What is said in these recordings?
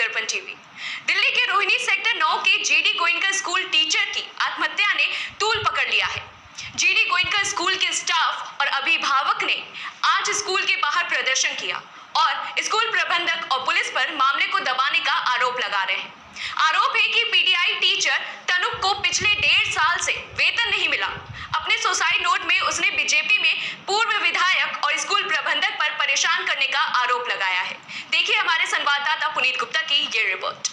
दर्पण टीवी। दिल्ली के रोहिणी सेक्टर 9 के जीडी गोयनका स्कूल टीचर की आत्महत्या ने तूल पकड़ लिया है। जीडी गोयनका स्कूल के स्टाफ और अभिभावक ने आज स्कूल के बाहर प्रदर्शन किया और स्कूल प्रबंधक और पुलिस पर मामले को दबाने का आरोप लगा रहे हैं। आरोप है कि पीटीआई टीचर तनुप को पिछले 1.5 साल से वेतन नहीं मिला। अपने सुसाइड नोट में उसने बीजेपी में पूर्व विधायक और स्कूल प्रबंधक पर परेशान करने का आरोप लगाया है। देखिए हमारे संवाददाता पुनीत गुप्ता की ये रिपोर्ट।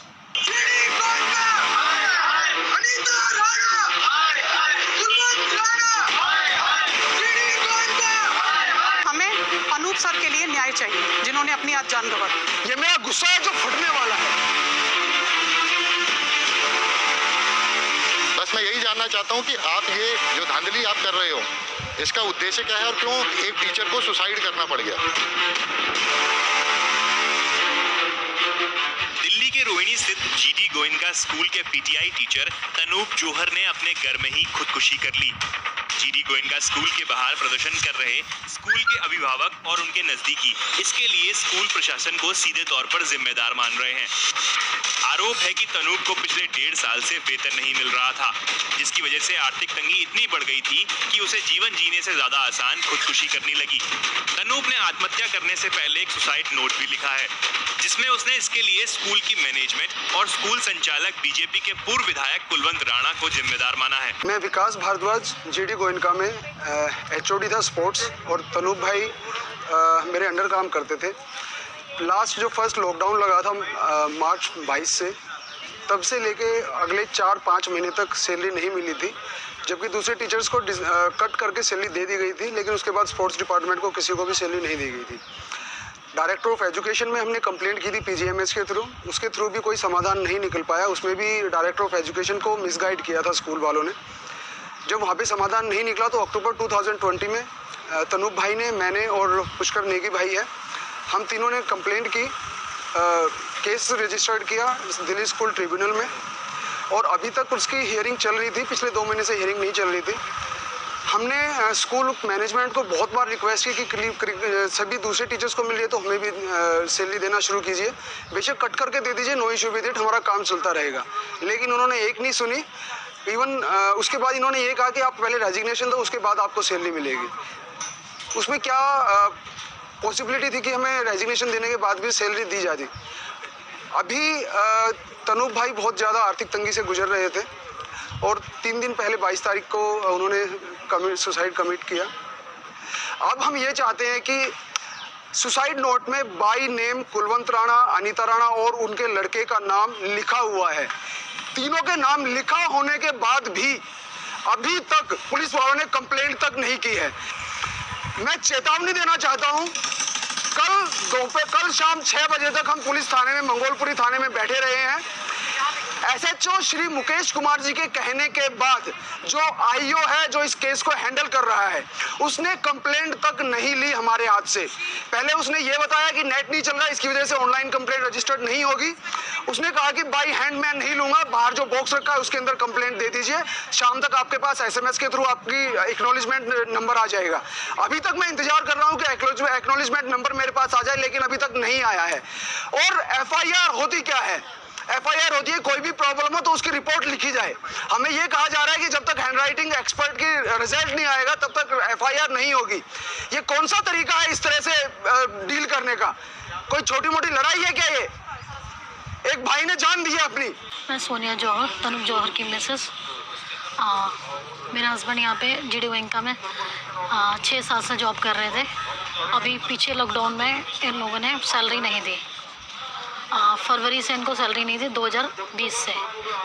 हमें अनूप सर के लिए न्याय चाहिए, जिन्होंने अपनी आज जान गंवा दी। ये मेरा गुस्सा है जो फटने वाला है। बस मैं यही जानना चाहता हूँ कि आप ये जो धांधली आप कर रहे हो, इसका उद्देश्य क्या है और क्यों एक टीचर को सुसाइड करना पड़ गया? दिल्ली के रोहिणी स्थित जीडी गोयनका स्कूल के पीटीआई टीचर तनूप जौहर ने अपने घर में ही खुदकुशी कर ली। जीडी गोयनका स्कूल के बाहर प्रदर्शन कर रहे स्कूल के अभिभावक और उनके नजदीकी इसके लिए स्कूल प्रशासन को सीधे तौर पर जिम्मेदार मान रहे हैं। आरोप है कि तनूप को पिछले 1.5 साल से वेतन नहीं मिल रहा था, जिसकी वजह से आर्थिक तंगी इतनी बढ़ गई थी कि उसे जीवन जीने से ज्यादा आसान खुदकुशी करनी लगी। तनूप ने आत्महत्या करने से पहले एक सुसाइड नोट भी लिखा है, जिसमें उसने इसके लिए स्कूल की मैनेजमेंट और स्कूल संचालक बीजेपी के पूर्व विधायक कुलवंत राणा को जिम्मेदार माना है। मैं विकास भारद्वाज जीडी गोयनका में एचओडी था स्पोर्ट्स, और तनूप भाई मेरे अंडर काम करते थे। लास्ट जो फर्स्ट लॉकडाउन लगा था मार्च 22 से, तब से लेके अगले 4-5 महीने तक सैलरी नहीं मिली थी, जबकि दूसरे टीचर्स को कट करके सैलरी दे दी गई थी, लेकिन उसके बाद स्पोर्ट्स डिपार्टमेंट को किसी को भी सैलरी नहीं दी गई थी। डायरेक्टर ऑफ एजुकेशन में हमने कंप्लेंट की थी पीजीएमएस के थ्रू, उसके थ्रू भी कोई समाधान नहीं निकल पाया। उसमें भी डायरेक्टर ऑफ एजुकेशन को मिसगाइड किया था स्कूल वालों ने। जब वहाँ पे समाधान नहीं निकला तो अक्टूबर 2020 में तनूप भाई ने, मैंने और पुष्कर नेगी भाई है, हम तीनों ने कंप्लेंट की, केस रजिस्टर्ड किया दिल्ली स्कूल ट्रिब्यूनल में, और अभी तक उसकी हियरिंग चल रही थी। पिछले 2 महीने से हियरिंग नहीं चल रही थी। हमने स्कूल मैनेजमेंट को बहुत बार रिक्वेस्ट की कि सभी दूसरे टीचर्स को मिल रही है तो हमें भी सैलरी देना शुरू कीजिए, बेशक कट करके दे दीजिए, नो इशू विद इट, हमारा काम चलता रहेगा। लेकिन उन्होंने एक नहीं सुनी। इवन उसके बाद इन्होंने ये कहा कि आप पहले रेजिग्नेशन दो, उसके बाद आपको सैलरी मिलेगी। उसमें क्या पॉसिबिलिटी थी कि हमें रेजिग्नेशन देने के बाद भी सैलरी दी जाती। अभी तनूप भाई बहुत ज़्यादा आर्थिक तंगी से गुजर रहे थे, और 3 दिन पहले 22 तारीख को उन्होंने सुसाइड कमिट किया। अब हम ये चाहते हैं कि सुसाइड नोट में बाई नेम कुलवंत राणा, अनीता राणा और उनके लड़के का नाम लिखा हुआ है। तीनों के नाम लिखा होने के बाद भी अभी तक पुलिस वालों ने कंप्लेंट तक नहीं की है। मैं चेतावनी देना चाहता हूं, कल शाम 6 बजे तक हम पुलिस थाने में, मंगोलपुरी थाने में बैठे रहे हैं। एसएचओ श्री मुकेश कुमार जी के कहने के बाद जो आईओ है, जो इस केस को हैंडल कर रहा है, उसने कंप्लेंट तक नहीं ली हमारे हाथ से। पहले उसने ये बताया कि नेट नहीं चल रहा, इसकी वजह से ऑनलाइन कंप्लेंट रजिस्टर्ड नहीं होगी। उसने कहा कि बाई हैंड मैं नहीं लूंगा, बाहर जो बॉक्स रखा है उसके अंदर कंप्लेंट दे दीजिए, शाम तक आपके पास एसएमएस के थ्रू आपकी एक्नॉलेजमेंट नंबर आ जाएगा। अभी तक मैं इंतजार कर रहा हूँ कि एक्नॉलेजमेंट नंबर मेरे पास आ जाए, लेकिन अभी तक नहीं आया है। और एफआईआर होती क्या है? एफआईआर होती है कोई भी प्रॉब्लम हो तो उसकी रिपोर्ट लिखी जाए। हमें ये कहा जा रहा है कि जब तक हैंडराइटिंग एक्सपर्ट की रिजल्ट नहीं आएगा तब तक एफआईआर नहीं होगी। ये कौन सा तरीका है इस तरह से डील करने का? कोई छोटी मोटी लड़ाई है क्या ये? एक भाई ने जान दी है अपनी। मैं सोनिया जौहर, तनुप जौहर की मिसेस। मेरा हस्बैंड यहाँ पे जीडी गोयनका में 6 साल से जॉब कर रहे थे। अभी पीछे लॉकडाउन में इन लोगों ने सैलरी नहीं दी। फरवरी से इनको सैलरी नहीं दी 2020 से,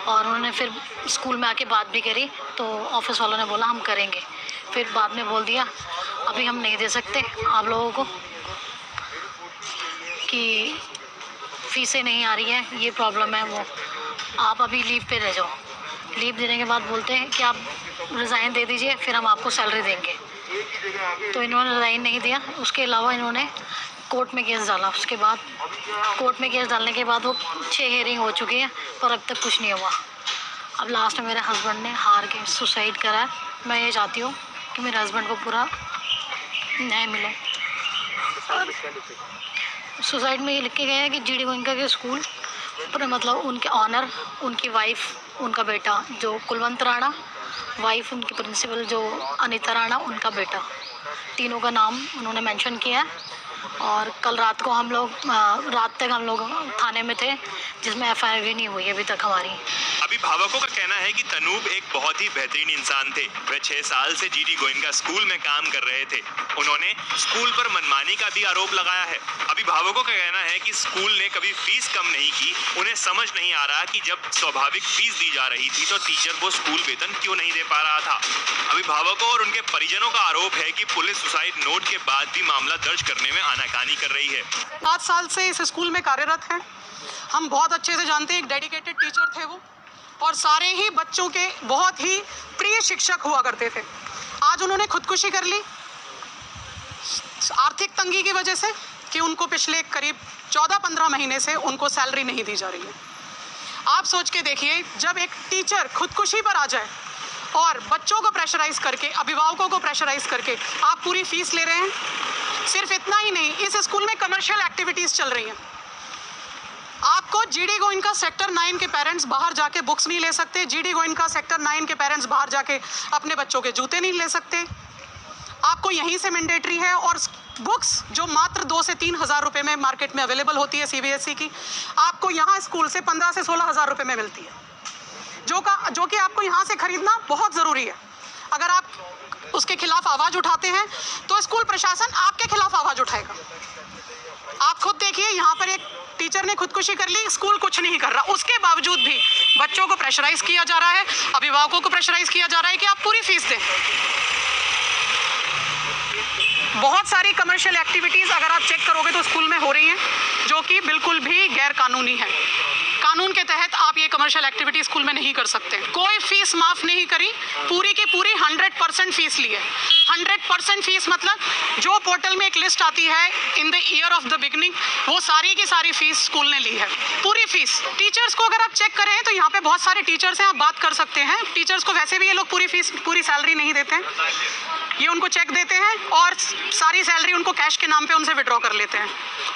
और उन्होंने फिर स्कूल में आके बात भी करी तो ऑफिस वालों ने बोला हम करेंगे। फिर बाद में बोल दिया अभी हम नहीं दे सकते आप लोगों को, कि फीसें नहीं आ रही है, ये प्रॉब्लम है, वो आप अभी लीव पे रह जाओ। लीव देने के बाद बोलते हैं कि आप रिज़ाइन दे दीजिए, फिर हम आपको सैलरी देंगे। तो इन्होंने रिज़ाइन नहीं दिया। उसके अलावा इन्होंने कोर्ट में केस डाला। उसके बाद कोर्ट में केस डालने के बाद वो 6 हियरिंग हो चुकी है, पर अब तक कुछ नहीं हुआ। अब लास्ट में मेरे हस्बैंड ने हार के सुसाइड करा है। मैं ये चाहती हूँ कि मेरे हस्बैंड को पूरा न्याय मिले। और सुसाइड में ये लिख के गया है कि जीडी गोयनका के स्कूल मतलब उनके ऑनर, उनकी वाइफ, उनका बेटा जो कुलवंत राणा, वाइफ उनकी प्रिंसिपल जो अनीता राणा, उनका बेटा, तीनों का नाम उन्होंने मेंशन किया है। और कल रात को हम लोग रात तक हम लोग थाने में थे, जिसमें एफआईआर भी नहीं हुई अभी तक हमारी। अभिभावकों का कहना है कि तनूब एक बहुत ही बेहतरीन इंसान थे। वह 6 साल से जीडी गोयनका स्कूल में काम कर रहे थे। उन्होंने स्कूल पर मनमानी का भी आरोप लगाया है। अभिभावकों का कहना है कि स्कूल ने कभी फीस कम नहीं की। उन्हें समझ नहीं आ रहा कि जब स्वाभाविक फीस दी जा रही थी तो टीचर को स्कूल वेतन क्यों नहीं दे पा रहा था। अभिभावकों और उनके परिजनों का आरोप है कि पुलिस सुसाइड नोट के बाद भी मामला दर्ज करने में आनाकानी कर रही है। 5 साल से इस स्कूल में कार्यरत हैं। हम बहुत अच्छे से जानते हैं, एक डेडिकेटेड टीचर थे वो, और सारे ही बच्चों के बहुत ही प्रिय शिक्षक हुआ करते थे। आज उन्होंने खुदकुशी कर ली आर्थिक तंगी की वजह से, कि उनको पिछले करीब 14-15 महीने से उनको सैलरी नहीं दी जा रही है। आप सोच के देखिए, जब एक टीचर खुदकुशी पर आ जाए और बच्चों को प्रेशराइज करके, अभिभावकों को प्रेशराइज करके आप पूरी फीस ले रहे हैं। सिर्फ इतना ही नहीं, इस स्कूल में कमर्शियल एक्टिविटीज़ चल रही हैं। आपको जीडी गोयनका सेक्टर 9 के पेरेंट्स बाहर जाके बुक्स नहीं ले सकते। जीडी गोयनका सेक्टर 9 के पेरेंट्स बाहर जाके अपने बच्चों के जूते नहीं ले सकते। आपको यहीं से मैंडेटरी है, और बुक्स जो मात्र 2 से 3 हज़ार रुपये में मार्केट में अवेलेबल होती है सीबीएसई की, आपको यहाँ स्कूल से 15 से 16 हज़ार रुपये में मिलती है, जो कि आपको यहाँ से खरीदना बहुत ज़रूरी है। अगर आप उसके खिलाफ आवाज़ उठाते हैं तो स्कूल प्रशासन आपके खिलाफ आवाज़ उठाएगा। आप खुद देखिए, यहाँ पर एक टीचर ने खुदकुशी कर ली, स्कूल कुछ नहीं कर रहा। उसके बावजूद भी बच्चों को प्रेशराइज किया जा रहा है, अभिभावकों को प्रेशराइज किया जा रहा है कि आप पूरी फीस दें। बहुत सारी कमर्शियल एक्टिविटीज़ अगर आप चेक करोगे तो स्कूल में हो रही हैं, जो कि बिल्कुल भी गैर कानूनी है। कानून के तहत आप ये कमर्शियल एक्टिविटी स्कूल में नहीं कर सकते। कोई फीस माफ़ नहीं करी, पूरी की पूरी 100% फीस ली है। 100% फीस मतलब जो पोर्टल में एक लिस्ट आती है in the year of the beginning, वो सारी की सारी फीस स्कूल ने ली है, पूरी फीस। टीचर्स को अगर आप चेक करें तो यहाँ पे बहुत सारे टीचर्स हैं, आप बात कर सकते हैं। टीचर्स को वैसे भी ये लोग पूरी फीस, पूरी सैलरी नहीं देते हैं, ये उनको चेक देते हैं और सारी सैलरी उनको कैश के नाम पे उनसे विड्रॉ कर लेते हैं।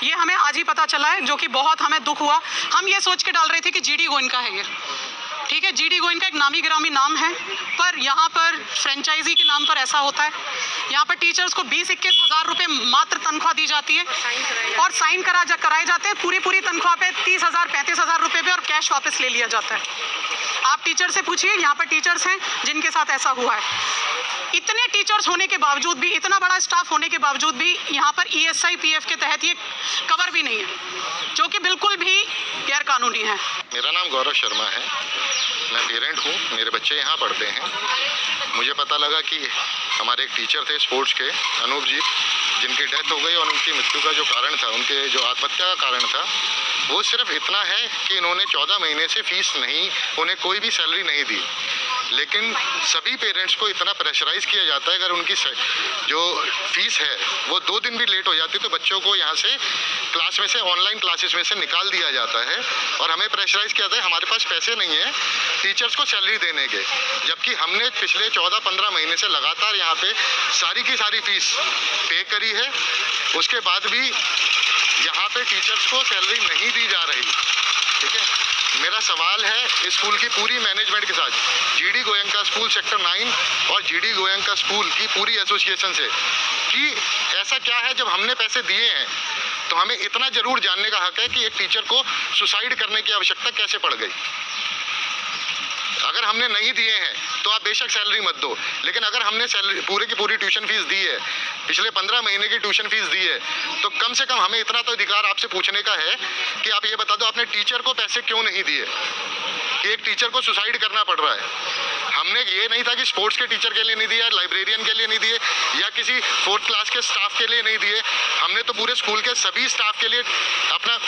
ये हमें आज ही पता चला है, जो कि बहुत हमें दुख हुआ। हम ये सोच के डाल रहे थे कि जीडी गोयनका है ये, ठीक है, जीडी गोयनका एक नामी गिरामी नाम है, पर यहाँ पर फ्रेंचाइजी के नाम पर ऐसा होता है। यहाँ पर टीचर्स को 20-21 हज़ार रुपये मात्र तनख्वाह दी जाती है, और साइन कराए जाते हैं पूरी तनख्वाह पे 30,000-35 हज़ार रुपये पे, और कैश वापस ले लिया जाता है। आप टीचर से पूछिए, यहाँ पर टीचर्स हैं जिनके साथ ऐसा हुआ है। इतने टीचर्स होने के बावजूद भी, इतना बड़ा स्टाफ होने के बावजूद भी यहाँ पर ESI PF के तहत ये कवर भी नहीं है, जो कि बिल्कुल भी गैर कानूनी है। मेरा नाम गौरव शर्मा है, मैं पेरेंट हूँ, मेरे बच्चे यहाँ पढ़ते हैं। मुझे पता लगा कि हमारे एक टीचर थे स्पोर्ट्स के, अनूप जी, जिनकी डेथ हो गई, और उनकी मृत्यु का जो कारण था, उनके जो आत्महत्या का कारण था, वो सिर्फ इतना है कि इन्होंने 14 महीने से फीस नहीं, उन्हें कोई भी सैलरी नहीं दी। लेकिन सभी पेरेंट्स को इतना प्रेशराइज़ किया जाता है, अगर उनकी जो फीस है वो 2 दिन भी लेट हो जाती है तो बच्चों को यहाँ से क्लास में से, ऑनलाइन क्लासेस में से निकाल दिया जाता है, और हमें प्रेशराइज़ किया जाता है हमारे पास पैसे नहीं है टीचर्स को सैलरी देने के। जबकि हमने पिछले 14-15 महीने से लगातार यहाँ पे सारी की सारी फीस पे करी है, उसके बाद भी यहाँ पे टीचर्स को सैलरी नहीं दी जा रही। ठीक है, मेरा सवाल है स्कूल की पूरी मैनेजमेंट के साथ, जीडी गोयनका स्कूल सेक्टर 9 और जीडी गोयनका स्कूल की पूरी एसोसिएशन से, कि ऐसा क्या है जब हमने पैसे दिए हैं तो हमें इतना ज़रूर जानने का हक है कि एक टीचर को सुसाइड करने की आवश्यकता कैसे पड़ गई। अगर हमने नहीं दिए हैं तो आप बेशक सैलरी मत दो, लेकिन अगर हमने सैलरी पूरे की पूरी ट्यूशन फीस दी है, पिछले 15 महीने की ट्यूशन फीस दी है, तो कम से कम हमें इतना तो अधिकार आपसे पूछने का है कि आप ये बता दो आपने टीचर को पैसे क्यों नहीं दिए, कि एक टीचर को सुसाइड करना पड़ रहा है। हमने ये नहीं था कि स्पोर्ट्स के टीचर के लिए नहीं दिया, लाइब्रेरियन के लिए नहीं दिए, या किसी 4th क्लास के स्टाफ के लिए नहीं दिए, हमने तो पूरे स्कूल के सभी स्टाफ के लिए अपना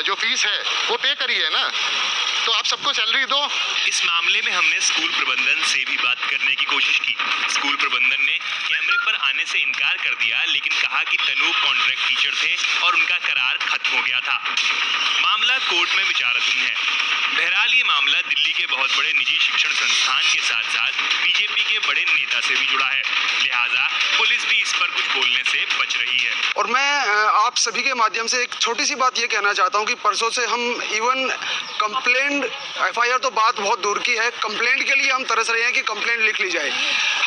जो फीस है वो पे करी है ना, तो आप सबको सैलरी दो। इस मामले में हमने स्कूल प्रबंधन से भी बात करने की कोशिश की। स्कूल प्रबंधन ने कैमरे पर आने से इनकार कर दिया, लेकिन कहा कि तनूब कॉन्ट्रैक्ट टीचर थे और उनका करार खत्म हो गया था। मामला कोर्ट में विचाराधीन है। बहरहाल ये मामला दिल्ली के बहुत बड़े निजी शिक्षण संस्थान के साथ साथ बीजेपी के बड़े नेता से भी जुड़ा है, लिहाजा पुलिस भी इस पर कुछ बोलने से बच रही है। और मैं आप सभी के माध्यम से एक छोटी सी बात ये कहना चाहता हूँ कि परसों से हम इवन कंप्लेंट, एफआईआर तो बात बहुत दूर की है, कंप्लेंट के लिए हम तरस रहे हैं कि कंप्लेंट लिख ली जाए।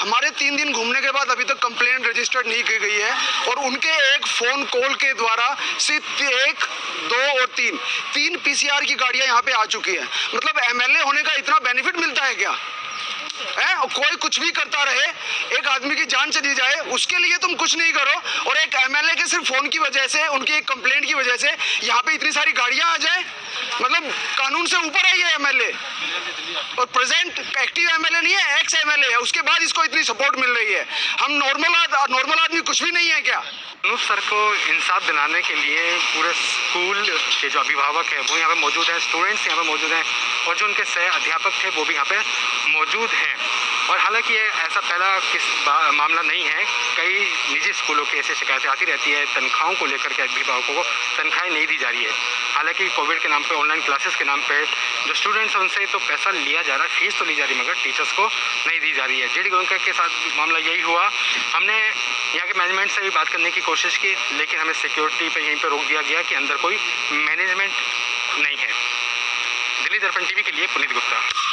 हमारे 3 दिन घूमने के बाद अभी तक कंप्लेंट रजिस्टर्ड नहीं की गई है और उनके एक फ़ोन कॉल के द्वारा सिर्फ 1, 2 और 3 पीसीआर की गाड़ियाँ यहाँ पे आ चुकी हैं। मतलब एमएलए होने का इतना बेनिफिट मिलता है क्या है? और कोई कुछ भी करता रहे, एक आदमी की जान चली जाए, उसके लिए तुम कुछ नहीं करो, और एक एमएलए के सिर्फ फोन की वजह से, उनकी एक कंप्लेंट की वजह से यहाँ पे इतनी सारी गाड़ियां आ जाए। मतलब कानून से ऊपर है ये एमएलए, और प्रेजेंट एक्टिव एमएलए नहीं है, एक्स एमएलए है, उसके बाद इसको इतनी सपोर्ट मिल रही है। हम नॉर्मल आदमी कुछ भी नहीं है क्या? अनूप सर को इंसाफ दिलाने के लिए पूरे स्कूल के जो अभिभावक हैं वो यहाँ पे मौजूद हैं, स्टूडेंट्स यहाँ पे मौजूद हैं, और जो उनके सह अध्यापक थे वो भी यहाँ पे मौजूद हैं। और हालांकि ये ऐसा पहला मामला नहीं है, कई निजी स्कूलों की ऐसी शिकायतें आती रहती है, तनख्वाहों को लेकर के अभिभावकों को तनख्वाहें नहीं दी जा रही है। हालांकि कोविड के नाम पे, ऑनलाइन क्लासेस के नाम पे जो स्टूडेंट्स हैं उनसे तो पैसा लिया जा रहा है, फीस तो ली जा रही है, मगर टीचर्स को नहीं दी जा रही है। जेडी गोयनका के साथ मामला यही हुआ। हमने यहाँ के मैनेजमेंट से भी बात करने की कोशिश की, लेकिन हमें सिक्योरिटी पे यहीं पे रोक दिया गया कि अंदर कोई मैनेजमेंट नहीं है। दिल्ली दर्पण टीवी के लिए पुनीत गुप्ता।